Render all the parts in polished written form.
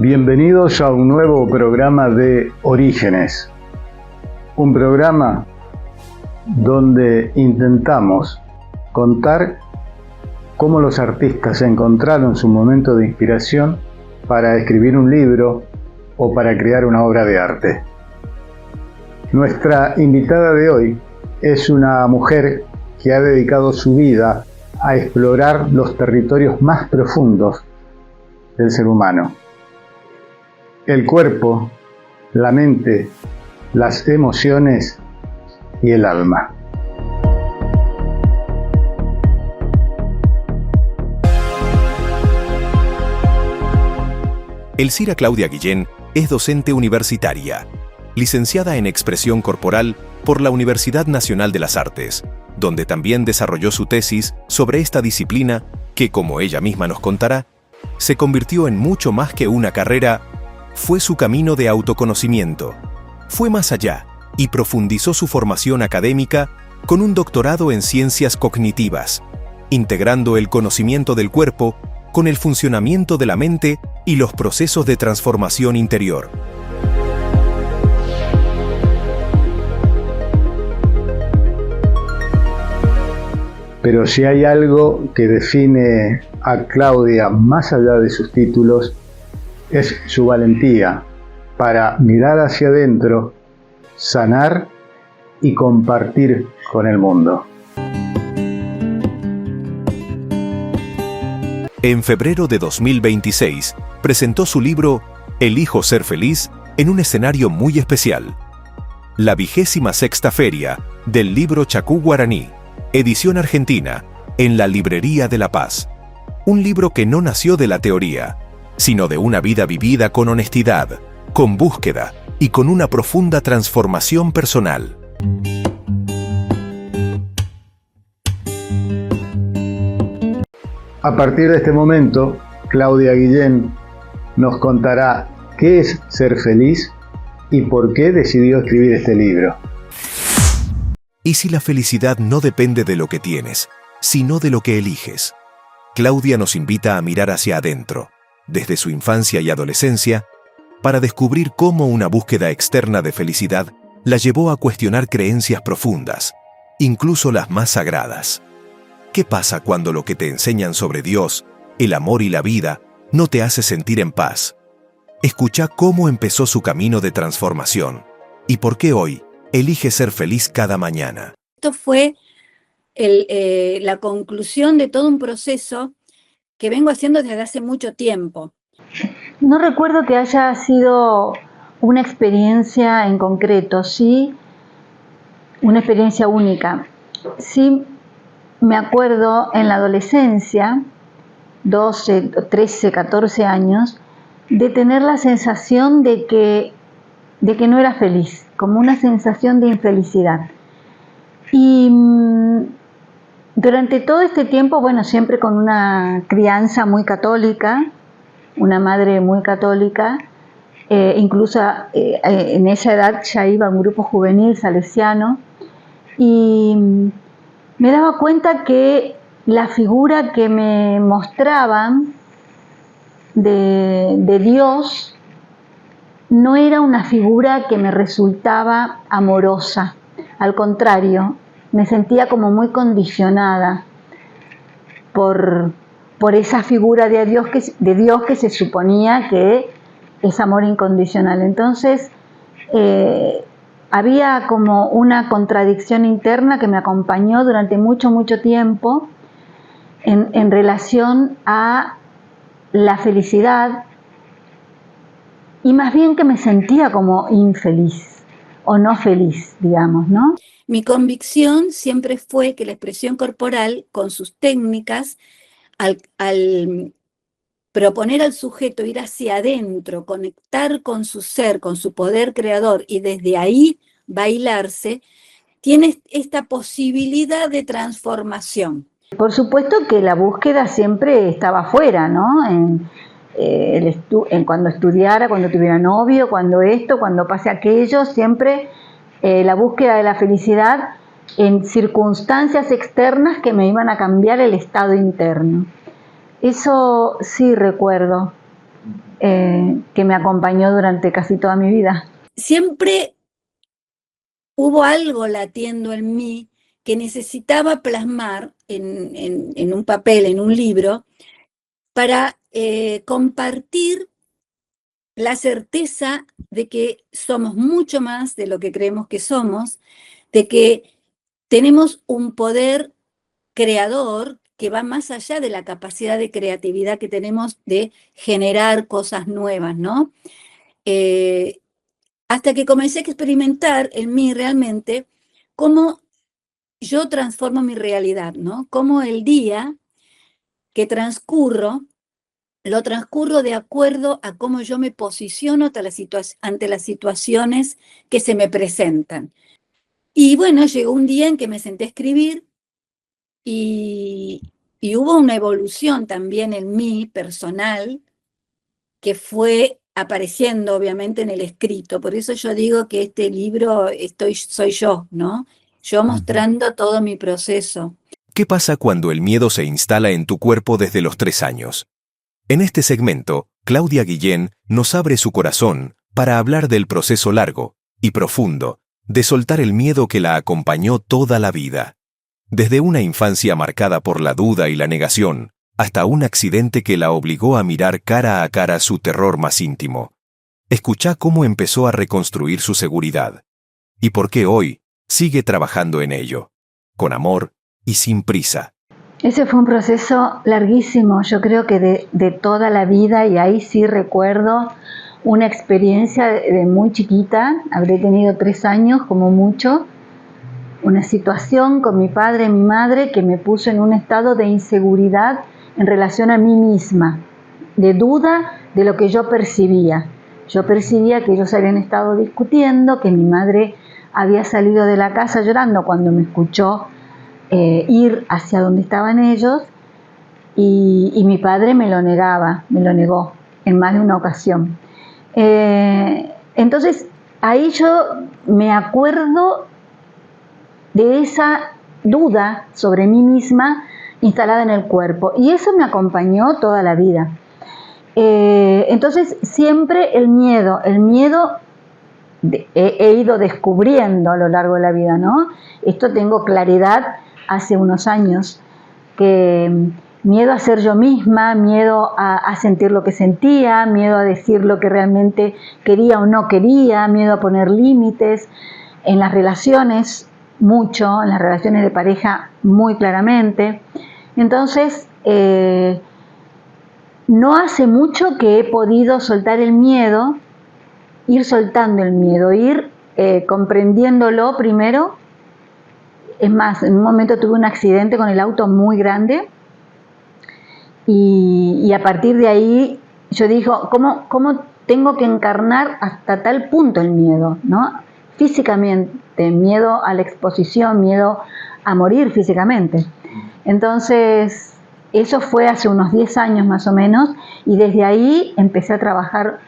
Bienvenidos a un nuevo programa de Orígenes, un programa donde intentamos contar cómo los artistas encontraron su momento de inspiración para escribir un libro o para crear una obra de arte. Nuestra invitada de hoy es una mujer que ha dedicado su vida a explorar los territorios más profundos del ser humano. El cuerpo, la mente, las emociones y el alma. Elcira Claudia Guillén es docente universitaria, licenciada en Expresión Corporal por la Universidad Nacional de las Artes, donde también desarrolló su tesis sobre esta disciplina que, como ella misma nos contará, se convirtió en mucho más que una carrera. Fue su camino de autoconocimiento. Fue más allá y profundizó su formación académica con un doctorado en ciencias cognitivas, integrando el conocimiento del cuerpo con el funcionamiento de la mente y los procesos de transformación interior. Pero si hay algo que define a Claudia más allá de sus títulos, es su valentía para mirar hacia adentro, sanar y compartir con el mundo. En febrero de 2026, presentó su libro Elijo ser feliz en un escenario muy especial. La 26ª Feria del Libro Chacú Guaraní, edición argentina, en la Librería de La Paz. Un libro que no nació de la teoría, sino de una vida vivida con honestidad, con búsqueda y con una profunda transformación personal. A partir de este momento, Claudia Guillén nos contará qué es ser feliz y por qué decidió escribir este libro. ¿Y si la felicidad no depende de lo que tienes, sino de lo que eliges? Claudia nos invita a mirar hacia adentro, desde su infancia y adolescencia, para descubrir cómo una búsqueda externa de felicidad la llevó a cuestionar creencias profundas, incluso las más sagradas. ¿Qué pasa cuando lo que te enseñan sobre Dios, el amor y la vida no te hace sentir en paz? Escucha cómo empezó su camino de transformación y por qué hoy elige ser feliz cada mañana. Esto fue la conclusión de todo un proceso que vengo haciendo desde hace mucho tiempo. No recuerdo que haya sido una experiencia en concreto, sí, una experiencia única. Sí me acuerdo en la adolescencia, 12, 13, 14 años, de tener la sensación de que no era feliz, como una sensación de infelicidad. Y durante todo este tiempo, siempre con una crianza muy católica, una madre muy católica, incluso en esa edad ya iba a un grupo juvenil salesiano, y me daba cuenta que la figura que me mostraban de Dios no era una figura que me resultaba amorosa. Al contrario, me sentía como muy condicionada por esa figura de Dios que se suponía que es amor incondicional. Entonces, había como una contradicción interna que me acompañó durante mucho, mucho tiempo en relación a la felicidad, y más bien que me sentía como infeliz o no feliz, digamos, ¿no? Mi convicción siempre fue que la expresión corporal, con sus técnicas, al proponer al sujeto ir hacia adentro, conectar con su ser, con su poder creador, y desde ahí bailarse, tiene esta posibilidad de transformación. Por supuesto que la búsqueda siempre estaba afuera, ¿no? Cuando estudiara, cuando tuviera novio, cuando pase aquello, siempre la búsqueda de la felicidad en circunstancias externas que me iban a cambiar el estado interno. Eso sí recuerdo. que me acompañó durante casi toda mi vida. Siempre hubo algo latiendo en mí que necesitaba plasmar en un papel, en un libro, para compartir la certeza de que somos mucho más de lo que creemos que somos, de que tenemos un poder creador que va más allá de la capacidad de creatividad que tenemos de generar cosas nuevas, ¿no? Hasta que comencé a experimentar en mí realmente cómo yo transformo mi realidad, ¿no? Cómo el día que transcurro, lo transcurro de acuerdo a cómo yo me posiciono ante las situaciones que se me presentan. Y bueno, llegó un día en que me senté a escribir y hubo una evolución también en mí personal que fue apareciendo obviamente en el escrito. Por eso yo digo que este libro soy yo, ¿no? Yo mostrando todo mi proceso. ¿Qué pasa cuando el miedo se instala en tu cuerpo desde los 3 años? En este segmento, Claudia Guillén nos abre su corazón para hablar del proceso largo y profundo de soltar el miedo que la acompañó toda la vida. Desde una infancia marcada por la duda y la negación, hasta un accidente que la obligó a mirar cara a cara su terror más íntimo. Escuchá cómo empezó a reconstruir su seguridad y por qué hoy sigue trabajando en ello, con amor y sin prisa. Ese fue un proceso larguísimo, yo creo que de toda la vida, y ahí sí recuerdo una experiencia de muy chiquita, habré tenido 3 años como mucho, una situación con mi padre y mi madre que me puso en un estado de inseguridad en relación a mí misma, de duda de lo que yo percibía. Yo percibía que ellos habían estado discutiendo, que mi madre había salido de la casa llorando cuando me escuchó ir hacia donde estaban ellos, y mi padre me lo negó en más de una ocasión. Entonces ahí yo me acuerdo de esa duda sobre mí misma instalada en el cuerpo, y eso me acompañó toda la vida. Entonces siempre el miedo he ido descubriendo a lo largo de la vida, ¿no? Esto tengo claridad hace unos años, que miedo a ser yo misma, miedo a sentir lo que sentía, miedo a decir lo que realmente quería o no quería, miedo a poner límites en las relaciones, mucho, en las relaciones de pareja muy claramente. Entonces, no hace mucho que he podido soltar el miedo, ir soltando el miedo, ir comprendiéndolo primero. Es más, en un momento tuve un accidente con el auto muy grande y a partir de ahí yo digo, ¿cómo tengo que encarnar hasta tal punto el miedo, ¿no? Físicamente, miedo a la exposición, miedo a morir físicamente. Entonces, eso fue hace unos 10 años más o menos, y desde ahí empecé a trabajar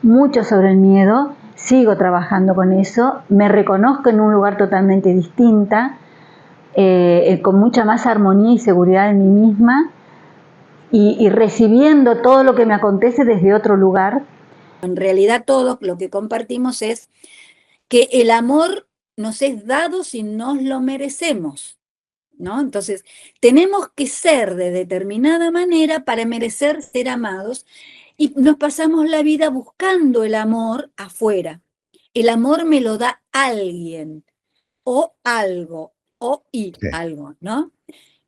mucho sobre el miedo, sigo trabajando con eso, me reconozco en un lugar totalmente distinta, con mucha más armonía y seguridad en mí misma, y recibiendo todo lo que me acontece desde otro lugar. En realidad todo lo que compartimos es que el amor nos es dado si nos lo merecemos, ¿no? Entonces, tenemos que ser de determinada manera para merecer ser amados, y nos pasamos la vida buscando el amor afuera. El amor me lo da alguien, o algo, algo, ¿no?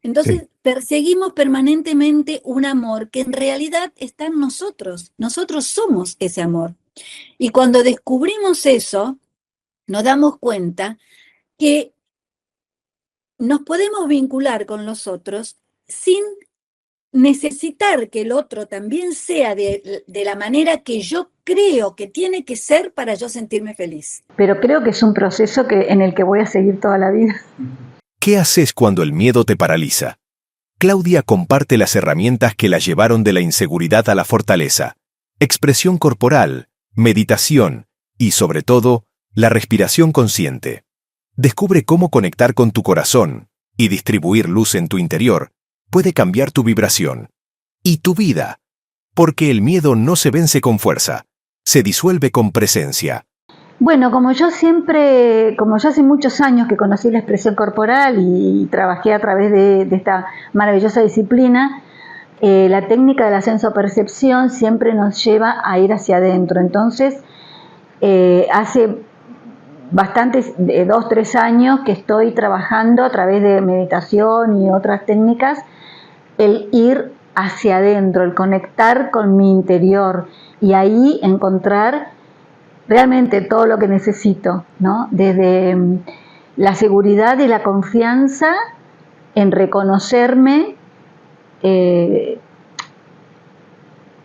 Entonces, perseguimos permanentemente un amor que en realidad está en nosotros. Nosotros somos ese amor. Y cuando descubrimos eso, nos damos cuenta que nos podemos vincular con los otros sin necesitar que el otro también sea de la manera que yo creo que tiene que ser para yo sentirme feliz. Pero creo que es un proceso en el que voy a seguir toda la vida. ¿Qué haces cuando el miedo te paraliza? Claudia comparte las herramientas que la llevaron de la inseguridad a la fortaleza: expresión corporal, meditación y, sobre todo, la respiración consciente. Descubre cómo conectar con tu corazón y distribuir luz en tu interior puede cambiar tu vibración y tu vida. Porque el miedo no se vence con fuerza, se disuelve con presencia. Bueno, como yo hace muchos años que conocí la expresión corporal y trabajé a través de esta maravillosa disciplina, la técnica de la sensopercepción siempre nos lleva a ir hacia adentro. Entonces, hace bastantes, 2, 3 años que estoy trabajando a través de meditación y otras técnicas, el ir hacia adentro, el conectar con mi interior y ahí encontrar realmente todo lo que necesito, ¿no? Desde la seguridad y la confianza en reconocerme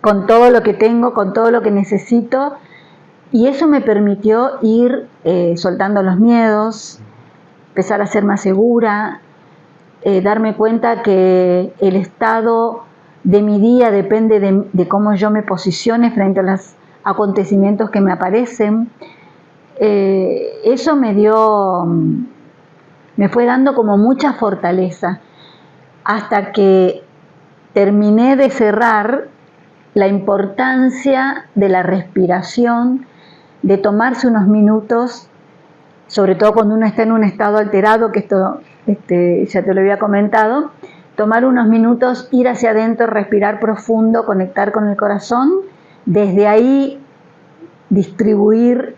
con todo lo que tengo, con todo lo que necesito, y eso me permitió ir soltando los miedos, empezar a ser más segura, darme cuenta que el estado de mi día depende de cómo yo me posicione frente a los acontecimientos que me aparecen. Eso me fue dando como mucha fortaleza, hasta que terminé de cerrar la importancia de la respiración, de tomarse unos minutos, sobre todo cuando uno está en un estado alterado, que esto ya te lo había comentado, tomar unos minutos, ir hacia adentro, respirar profundo, conectar con el corazón, desde ahí distribuir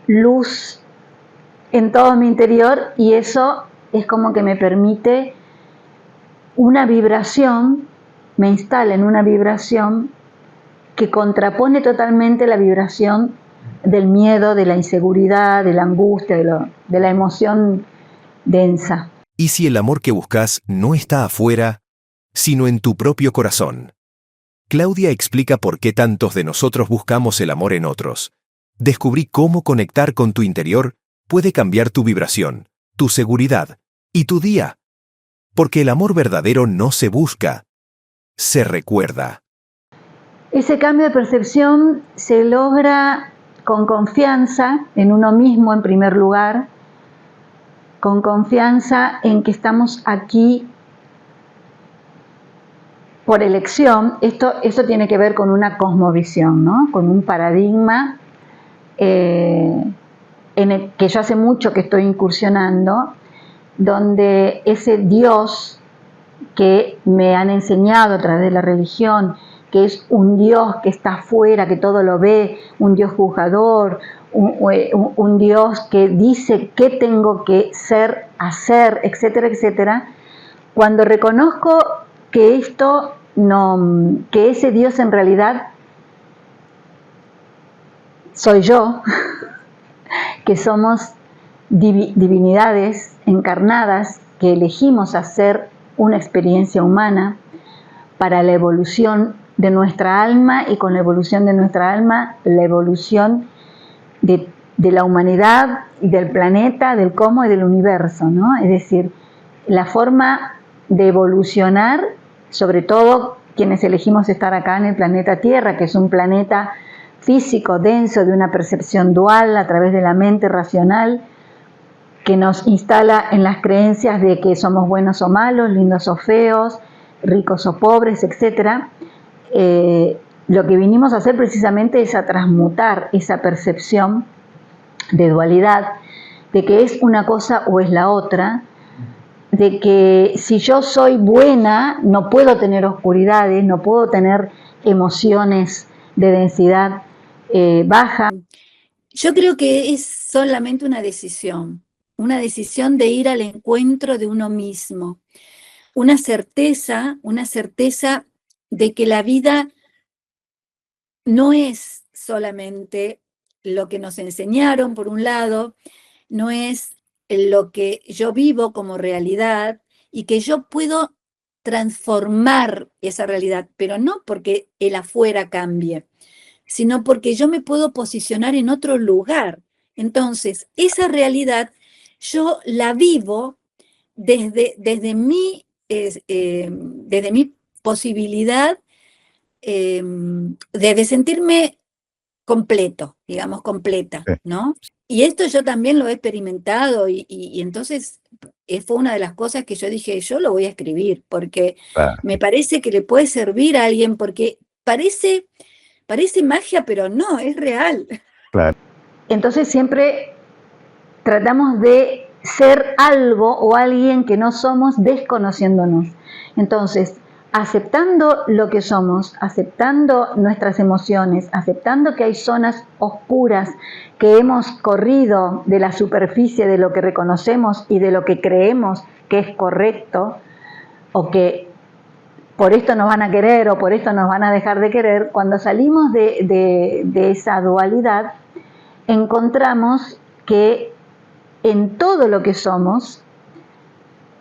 luz en todo mi interior, y eso es como que me permite una vibración, me instala en una vibración que contrapone totalmente la vibración del miedo, de la inseguridad, de la angustia, de la emoción densa. ¿Y si el amor que buscas no está afuera, sino en tu propio corazón? Claudia explica por qué tantos de nosotros buscamos el amor en otros. Descubrí cómo conectar con tu interior puede cambiar tu vibración, tu seguridad y tu día. Porque el amor verdadero no se busca, se recuerda. Ese cambio de percepción se logra con confianza en uno mismo en primer lugar, con confianza en que estamos aquí por elección. Esto tiene que ver con una cosmovisión, ¿no? Con un paradigma en el que yo hace mucho que estoy incursionando, donde ese Dios que me han enseñado a través de la religión, que es un Dios que está afuera, que todo lo ve, un Dios juzgador, un Dios que dice qué tengo que ser, hacer, etcétera, etcétera. Cuando reconozco que que ese Dios en realidad soy yo, que somos divinidades encarnadas, que elegimos hacer una experiencia humana para la evolución de nuestra alma, y con la evolución de nuestra alma, la evolución de la humanidad y del planeta, del cosmos y del universo, ¿no? Es decir, la forma de evolucionar, sobre todo quienes elegimos estar acá en el planeta Tierra, que es un planeta físico, denso, de una percepción dual a través de la mente racional, que nos instala en las creencias de que somos buenos o malos, lindos o feos, ricos o pobres, etc. Lo que vinimos a hacer precisamente es a transmutar esa percepción de dualidad, de que es una cosa o es la otra, de que si yo soy buena no puedo tener oscuridades, no puedo tener emociones de densidad baja. Yo creo que es solamente una decisión de ir al encuentro de uno mismo, una certeza de que la vida no es solamente lo que nos enseñaron, por un lado, no es lo que yo vivo como realidad, y que yo puedo transformar esa realidad, pero no porque el afuera cambie, sino porque yo me puedo posicionar en otro lugar. Entonces, esa realidad yo la vivo desde mi posibilidad de sentirme completo, digamos, completa, Sí. ¿no? Y esto yo también lo he experimentado, y entonces fue una de las cosas que yo dije, yo lo voy a escribir, porque Claro. me parece que le puede servir a alguien, porque parece magia, pero no, es real. Claro. Entonces siempre tratamos de ser algo o alguien que no somos desconociéndonos. Entonces, aceptando lo que somos, aceptando nuestras emociones, aceptando que hay zonas oscuras que hemos corrido de la superficie de lo que reconocemos y de lo que creemos que es correcto, o que por esto nos van a querer o por esto nos van a dejar de querer, cuando salimos de esa dualidad, encontramos que en todo lo que somos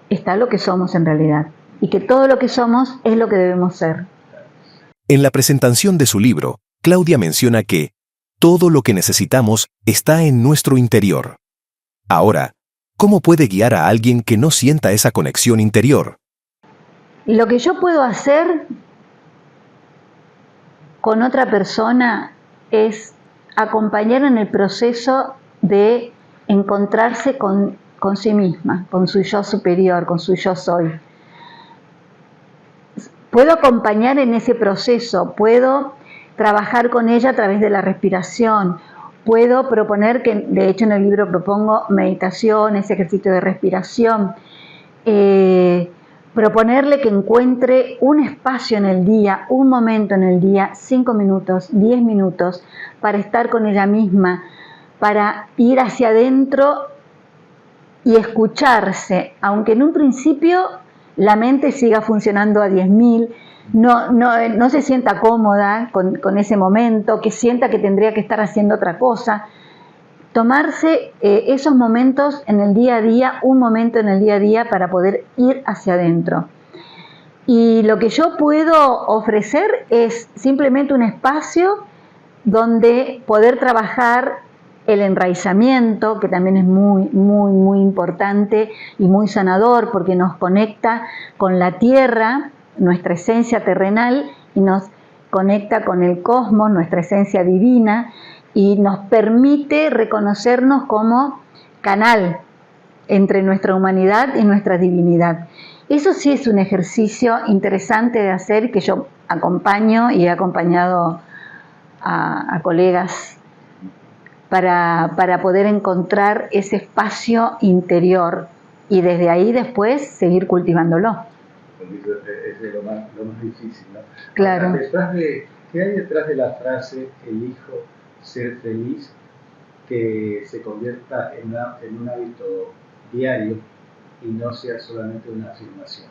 está lo que somos en realidad, y que todo lo que somos es lo que debemos ser. En la presentación de su libro, Claudia menciona que todo lo que necesitamos está en nuestro interior. Ahora, ¿cómo puede guiar a alguien que no sienta esa conexión interior? Lo que yo puedo hacer con otra persona es acompañar en el proceso de encontrarse con sí misma, con su yo superior, con su yo soy. Puedo acompañar en ese proceso, puedo trabajar con ella a través de la respiración, puedo proponer, que de hecho en el libro propongo meditaciones, ejercicio de respiración, proponerle que encuentre un espacio en el día, un momento en el día, 5 minutos, 10 minutos, para estar con ella misma, para ir hacia adentro y escucharse, aunque en un principio la mente siga funcionando a 10.000, no se sienta cómoda con ese momento, que sienta que tendría que estar haciendo otra cosa. Tomarse esos momentos en el día a día, un momento en el día a día para poder ir hacia adentro. Y lo que yo puedo ofrecer es simplemente un espacio donde poder trabajar el enraizamiento, que también es muy, muy, muy importante y muy sanador, porque nos conecta con la tierra, nuestra esencia terrenal, y nos conecta con el cosmos, nuestra esencia divina, y nos permite reconocernos como canal entre nuestra humanidad y nuestra divinidad. Eso sí es un ejercicio interesante de hacer, que yo acompaño y he acompañado a colegas para poder encontrar ese espacio interior y desde ahí después seguir cultivándolo. Eso es lo más difícil, ¿no? Claro. ¿Qué hay detrás de la frase elijo ser feliz, que se convierta en un hábito diario y no sea solamente una afirmación?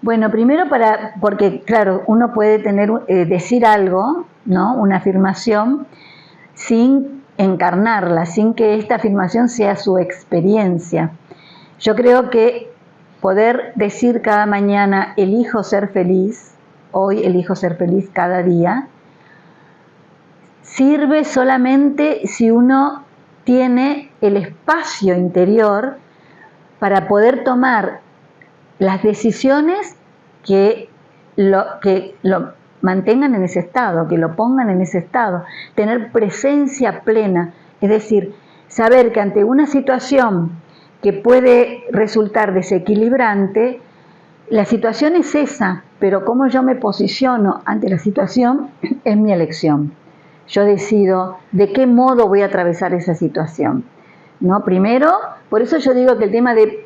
Bueno, primero porque claro, uno puede decir algo, ¿no? Una afirmación, sin encarnarla, sin que esta afirmación sea su experiencia. Yo creo que poder decir cada mañana, elijo ser feliz, hoy elijo ser feliz cada día, sirve solamente si uno tiene el espacio interior para poder tomar las decisiones que lo mantengan en ese estado, que lo pongan en ese estado, tener presencia plena, es decir, saber que ante una situación que puede resultar desequilibrante, la situación es esa, pero cómo yo me posiciono ante la situación es mi elección. Yo decido de qué modo voy a atravesar esa situación, ¿no? Primero, por eso yo digo que el tema de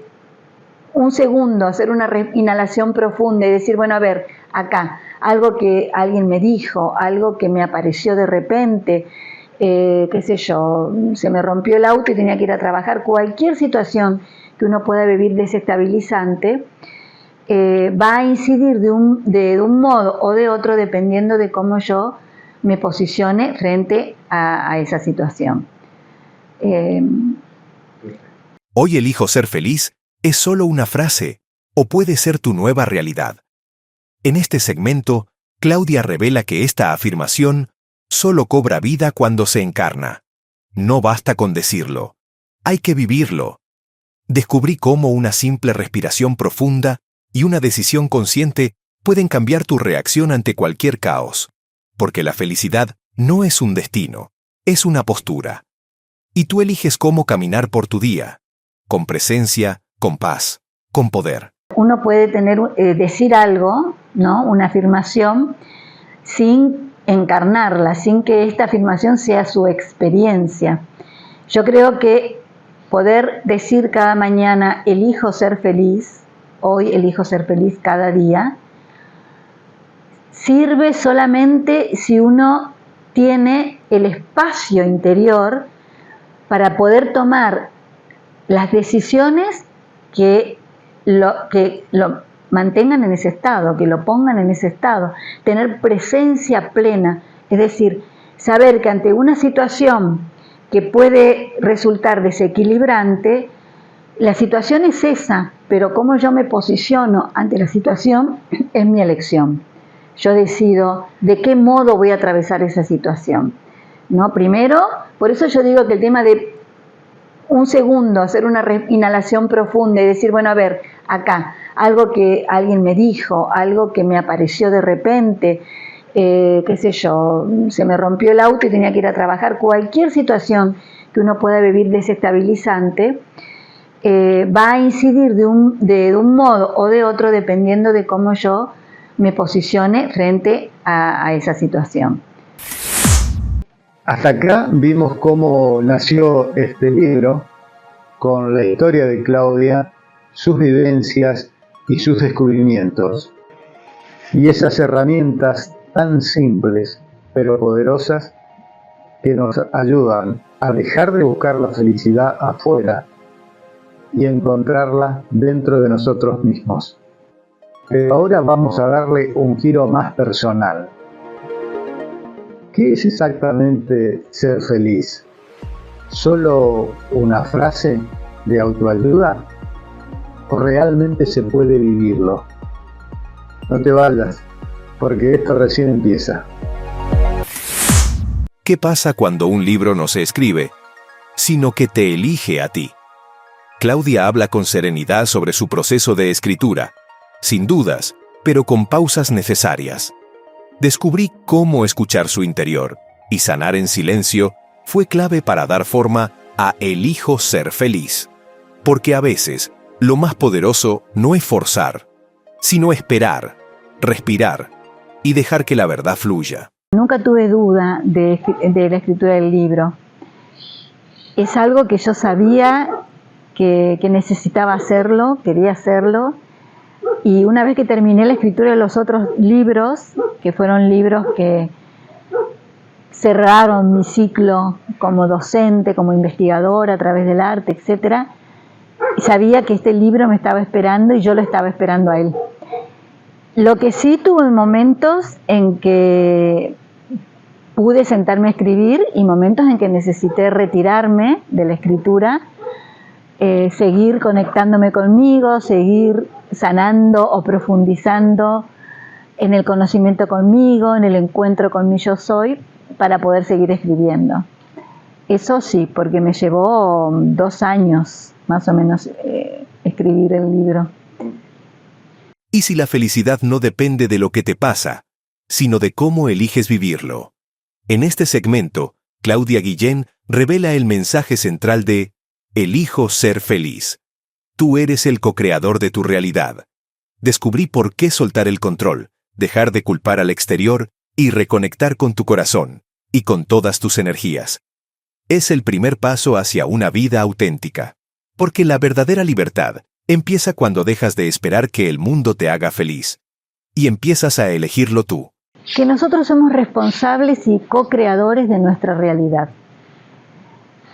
un segundo, hacer una inhalación profunda y decir, bueno, a ver, acá, algo que alguien me dijo, algo que me apareció de repente, qué sé yo, se me rompió el auto y tenía que ir a trabajar, cualquier situación que uno pueda vivir desestabilizante, va a incidir de un modo o de otro dependiendo de cómo yo me posicione frente a esa situación. Hoy elijo ser feliz es solo una frase o puede ser tu nueva realidad. En este segmento, Claudia revela que esta afirmación solo cobra vida cuando se encarna. No basta con decirlo, hay que vivirlo. Descubrí cómo una simple respiración profunda y una decisión consciente pueden cambiar tu reacción ante cualquier caos, porque la felicidad no es un destino, es una postura. Y tú eliges cómo caminar por tu día, con presencia, con paz, con poder. Uno puede decir algo, ¿no? Una afirmación, sin encarnarla, sin que esta afirmación sea su experiencia. Yo creo que poder decir cada mañana, elijo ser feliz, hoy elijo ser feliz cada día, sirve solamente si uno tiene el espacio interior para poder tomar las decisiones que lo mantengan en ese estado, que lo pongan en ese estado, tener presencia plena, es decir, saber que ante una situación que puede resultar desequilibrante, la situación es esa, pero cómo yo me posiciono ante la situación es mi elección. Yo decido de qué modo voy a atravesar esa situación, ¿no? Primero, por eso yo digo que el tema de un segundo, hacer una inhalación profunda y decir, bueno, a ver, acá, algo que alguien me dijo, algo que me apareció de repente, qué sé yo, se me rompió el auto y tenía que ir a trabajar, cualquier situación que uno pueda vivir desestabilizante, va a incidir de un modo o de otro dependiendo de cómo yo me posicione frente a esa situación. Hasta acá vimos cómo nació este libro, con la historia de Claudia, sus vivencias y sus descubrimientos. Y esas herramientas tan simples, pero poderosas, que nos ayudan a dejar de buscar la felicidad afuera y encontrarla dentro de nosotros mismos. Pero ahora vamos a darle un giro más personal. ¿Qué es exactamente ser feliz? ¿Solo una frase de autoayuda? ¿O realmente se puede vivirlo? No te vayas, porque esto recién empieza. ¿Qué pasa cuando un libro no se escribe, sino que te elige a ti? Claudia habla con serenidad sobre su proceso de escritura, sin dudas, pero con pausas necesarias. Descubrí cómo escuchar su interior y sanar en silencio fue clave para dar forma a Elijo ser feliz. Porque a veces, lo más poderoso no es forzar, sino esperar, respirar y dejar que la verdad fluya. Nunca tuve duda de la escritura del libro. Es algo que yo sabía que necesitaba hacerlo, quería hacerlo. Y una vez que terminé la escritura de los otros libros, que fueron libros que cerraron mi ciclo como docente, como investigadora a través del arte, etc., sabía que este libro me estaba esperando y yo lo estaba esperando a él. Lo que sí tuve momentos en que pude sentarme a escribir y momentos en que necesité retirarme de la escritura, seguir conectándome conmigo, seguir sanando o profundizando en el conocimiento conmigo, en el encuentro con mi yo soy, para poder seguir escribiendo. Eso sí, porque me llevó 2 años más o menos escribir el libro. ¿Y si la felicidad no depende de lo que te pasa, sino de cómo eliges vivirlo? En este segmento, Claudia Guillén revela el mensaje central de Elijo ser feliz. Tú eres el co-creador de tu realidad. Descubrí por qué soltar el control, dejar de culpar al exterior y reconectar con tu corazón y con todas tus energías. Es el primer paso hacia una vida auténtica. Porque la verdadera libertad empieza cuando dejas de esperar que el mundo te haga feliz y empiezas a elegirlo tú. Que nosotros somos responsables y co-creadores de nuestra realidad.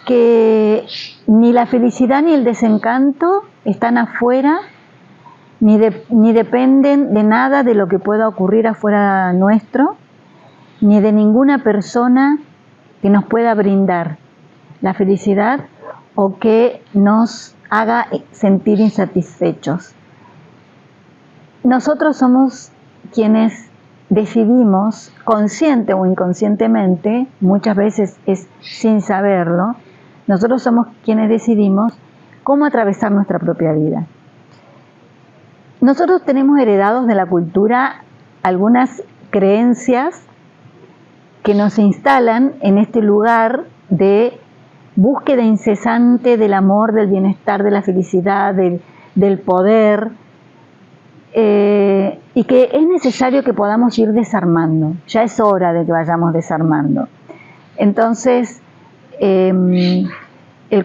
Que ni la felicidad ni el desencanto están afuera, ni dependen de nada de lo que pueda ocurrir afuera nuestro, ni de ninguna persona que nos pueda brindar la felicidad o que nos haga sentir insatisfechos. Nosotros somos quienes decidimos, consciente o inconscientemente, muchas veces es sin saberlo, nosotros somos quienes decidimos cómo atravesar nuestra propia vida. Nosotros tenemos heredados de la cultura algunas creencias que nos instalan en este lugar de búsqueda incesante del amor, del bienestar, de la felicidad, del poder. y que es necesario que podamos ir desarmando. Ya es hora de que vayamos desarmando. Entonces, el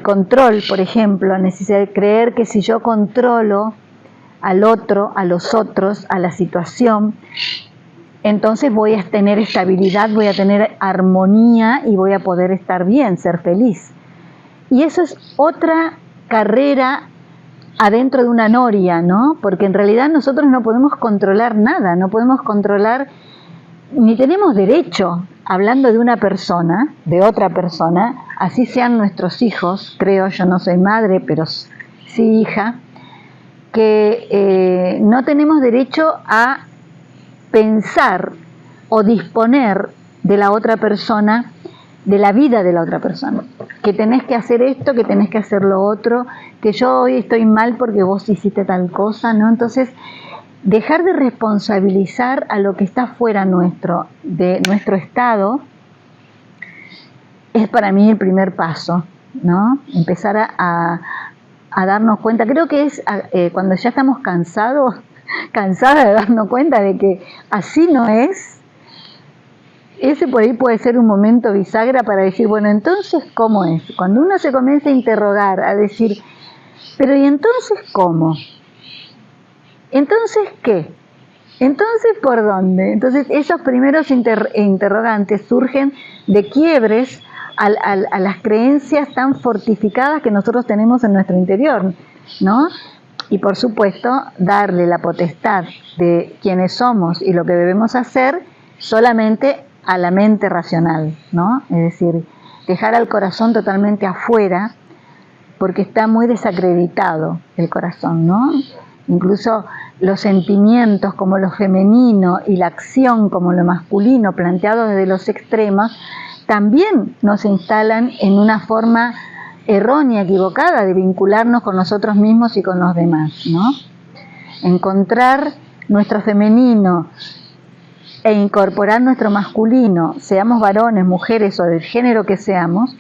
control, por ejemplo, la necesidad de creer que si yo controlo al otro, a los otros, a la situación, entonces voy a tener estabilidad, voy a tener armonía y voy a poder estar bien, ser feliz. Y eso es otra carrera adentro de una noria, ¿no? Porque en realidad nosotros no podemos controlar nada, no podemos controlar, ni tenemos derecho, hablando de una persona, de otra persona, así sean nuestros hijos, creo, yo no soy madre, pero sí hija, que no tenemos derecho a pensar o disponer de la otra persona, de la vida de la otra persona, que tenés que hacer esto, que tenés que hacer lo otro, que yo hoy estoy mal porque vos hiciste tal cosa, ¿no? Entonces, dejar de responsabilizar a lo que está fuera nuestro, de nuestro estado, es para mí el primer paso, ¿no? Empezar a darnos cuenta, creo que es cuando ya estamos cansadas de darnos cuenta de que así no es. Ese por ahí puede ser un momento bisagra para decir, bueno, entonces, ¿cómo es? Cuando uno se comienza a interrogar, a decir, pero ¿y entonces cómo? ¿Entonces qué? ¿Entonces por dónde? Entonces esos primeros interrogantes surgen de quiebres a las creencias tan fortificadas que nosotros tenemos en nuestro interior, ¿no? Y por supuesto, darle la potestad de quiénes somos y lo que debemos hacer solamente a la mente racional, ¿no? Es decir, dejar al corazón totalmente afuera, porque está muy desacreditado el corazón, ¿no? Incluso los sentimientos como lo femenino y la acción como lo masculino, planteados desde los extremos, también nos instalan en una forma errónea, equivocada de vincularnos con nosotros mismos y con los demás, ¿no? Encontrar nuestro femenino e incorporar nuestro masculino, seamos varones, mujeres o del género que seamos,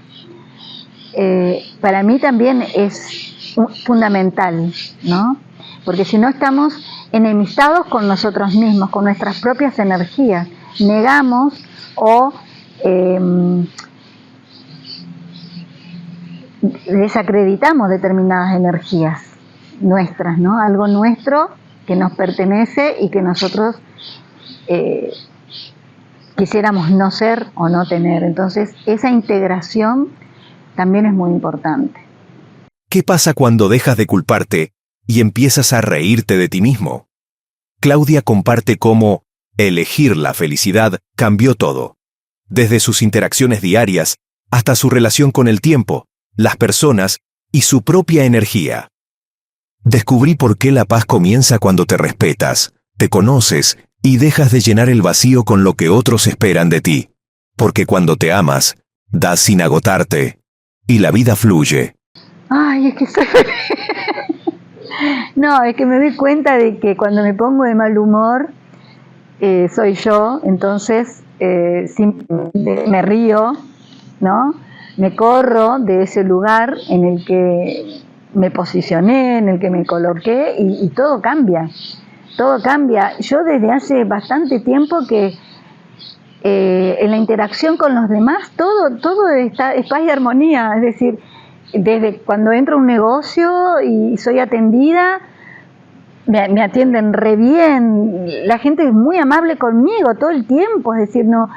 para mí también es fundamental, ¿no? Porque si no estamos enemistados con nosotros mismos, con nuestras propias energías, negamos o desacreditamos determinadas energías nuestras, ¿no? Algo nuestro que nos pertenece y que nosotros quisiéramos no ser o no tener. Entonces, esa integración también es muy importante. ¿Qué pasa cuando dejas de culparte y empiezas a reírte de ti mismo? Claudia comparte cómo elegir la felicidad cambió todo, desde sus interacciones diarias hasta su relación con el tiempo, las personas y su propia energía. Descubrí por qué la paz comienza cuando te respetas, te conoces y dejas de llenar el vacío con lo que otros esperan de ti. Porque cuando te amas, das sin agotarte y la vida fluye. Ay, es que soy... No, es que me doy cuenta de que cuando me pongo de mal humor, soy yo, entonces me río, ¿no? Me corro de ese lugar en el que me posicioné, en el que me coloqué y todo cambia. Todo cambia. Yo desde hace bastante tiempo que en la interacción con los demás todo es paz y armonía. Es decir, desde cuando entro a un negocio y soy atendida, me atienden re bien. La gente es muy amable conmigo todo el tiempo. Es decir, no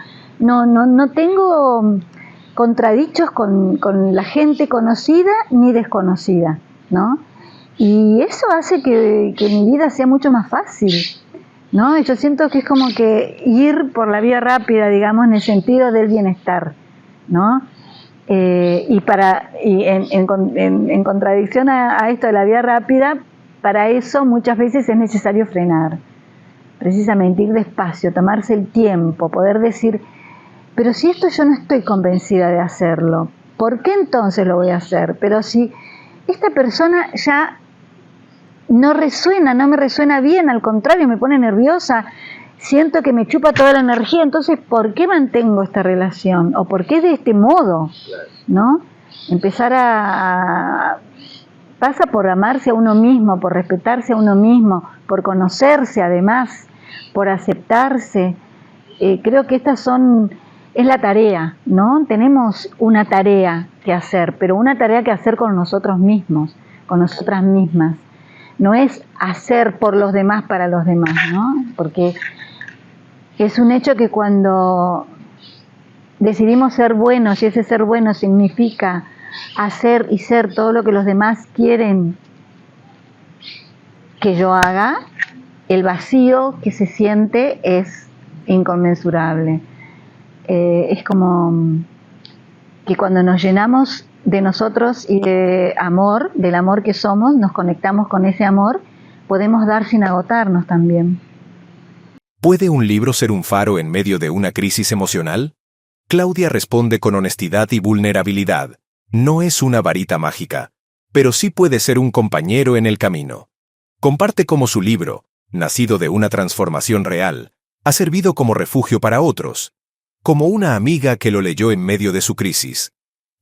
tengo contradichos con la gente conocida ni desconocida, ¿no? Y eso hace que mi vida sea mucho más fácil, ¿no? Yo siento que es como que ir por la vía rápida, digamos, en el sentido del bienestar, ¿no? Y en contradicción a esto de la vía rápida, para eso muchas veces es necesario frenar, precisamente ir despacio, tomarse el tiempo, poder decir, pero si esto yo no estoy convencida de hacerlo, ¿por qué entonces lo voy a hacer? Pero si esta persona ya no me resuena bien, al contrario, me pone nerviosa, siento que me chupa toda la energía, entonces, ¿por qué mantengo esta relación? ¿O por qué de este modo? ¿No? Empezar pasa por amarse a uno mismo, por respetarse a uno mismo, por conocerse además, por aceptarse. Creo que es la tarea, ¿no? Tenemos una tarea que hacer, pero una tarea que hacer con nosotros mismos, con nosotras mismas. No es hacer por los demás para los demás, ¿no? Porque es un hecho que cuando decidimos ser buenos, y ese ser bueno significa hacer y ser todo lo que los demás quieren que yo haga, el vacío que se siente es inconmensurable. Es como que cuando nos llenamos de nosotros y de amor, del amor que somos, nos conectamos con ese amor, podemos dar sin agotarnos también. ¿Puede un libro ser un faro en medio de una crisis emocional? Claudia responde con honestidad y vulnerabilidad. No es una varita mágica, pero sí puede ser un compañero en el camino. Comparte cómo su libro, nacido de una transformación real, ha servido como refugio para otros, como una amiga que lo leyó en medio de su crisis.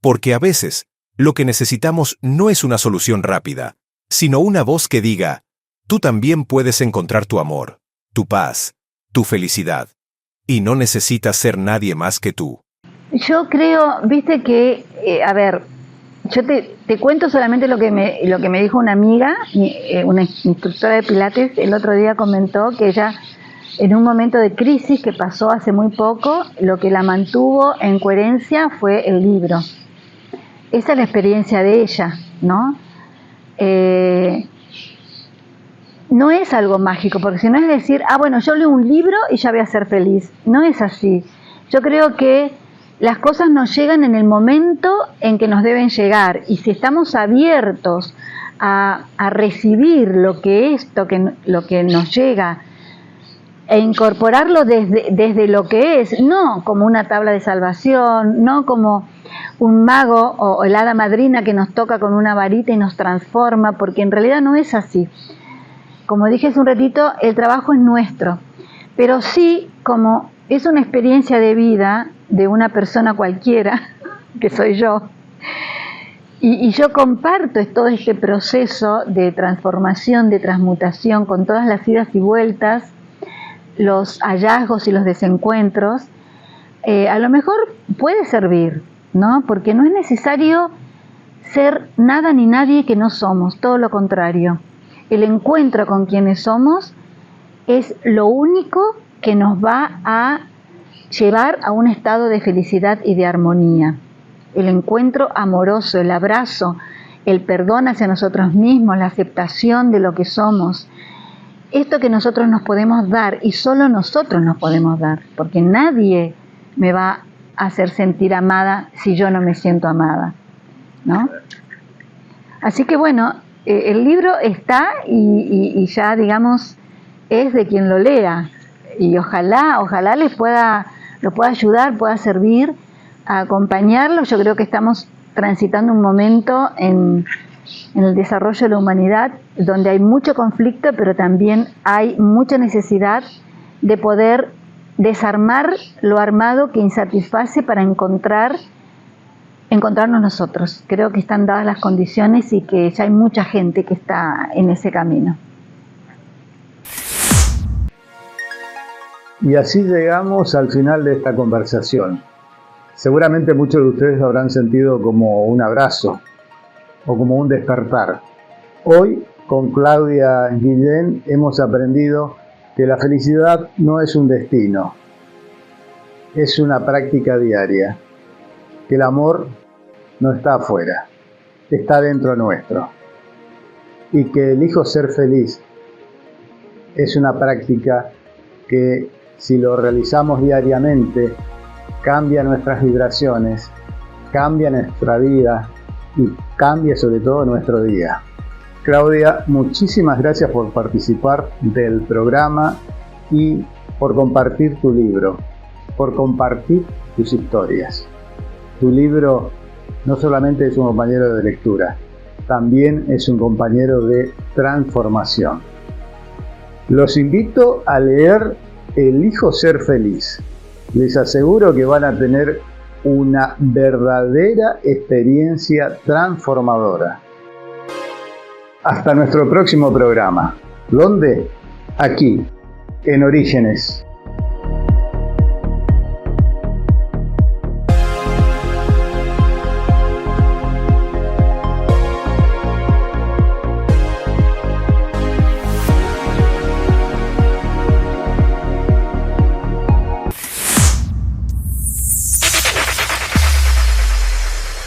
Porque a veces, lo que necesitamos no es una solución rápida, sino una voz que diga, tú también puedes encontrar tu amor, tu paz, tu felicidad. Y no necesitas ser nadie más que tú. Yo creo, viste que, yo te cuento solamente lo que me dijo una amiga, una instructora de Pilates, el otro día comentó que ella, en un momento de crisis que pasó hace muy poco, lo que la mantuvo en coherencia fue el libro. Esa es la experiencia de ella, ¿no? No es algo mágico, porque si no es decir, bueno, yo leo un libro y ya voy a ser feliz. No es así. Yo creo que las cosas nos llegan en el momento en que nos deben llegar, y si estamos abiertos a recibir lo que nos llega e incorporarlo desde lo que es, no como una tabla de salvación, no como un mago o el hada madrina que nos toca con una varita y nos transforma, porque en realidad no es así. Como dije hace un ratito, el trabajo es nuestro, pero sí, como es una experiencia de vida de una persona cualquiera, que soy yo, y yo comparto todo este proceso de transformación, de transmutación, con todas las idas y vueltas, los hallazgos y los desencuentros, a lo mejor puede servir, ¿no? Porque no es necesario ser nada ni nadie que no somos, todo lo contrario. El encuentro con quienes somos es lo único que nos va a llevar a un estado de felicidad y de armonía. El encuentro amoroso, el abrazo, el perdón hacia nosotros mismos, la aceptación de lo que somos. Esto que nosotros nos podemos dar, y solo nosotros nos podemos dar, porque nadie me va a hacer sentir amada si yo no me siento amada, ¿no? Así que bueno, el libro está y ya, digamos, es de quien lo lea, y ojalá lo pueda ayudar, pueda servir a acompañarlo. Yo creo que estamos transitando un momento en el desarrollo de la humanidad donde hay mucho conflicto, pero también hay mucha necesidad de poder desarmar lo armado que insatisface para encontrarnos nosotros. Creo que están dadas las condiciones y que ya hay mucha gente que está en ese camino. Y así llegamos al final de esta conversación. Seguramente muchos de ustedes lo habrán sentido como un abrazo o como un despertar. Hoy, con Claudia Guillén, hemos aprendido que la felicidad no es un destino, es una práctica diaria, que el amor no está afuera, está dentro nuestro, y que elijo ser feliz es una práctica que, si lo realizamos diariamente, cambia nuestras vibraciones, cambia nuestra vida y cambia sobre todo nuestro día. Claudia, muchísimas gracias por participar del programa y por compartir tu libro, por compartir tus historias. Tu libro no solamente es un compañero de lectura, también es un compañero de transformación. Los invito a leer Elijo ser feliz. Les aseguro que van a tener una verdadera experiencia transformadora. Hasta nuestro próximo programa. ¿Dónde? Aquí, en Orígenes.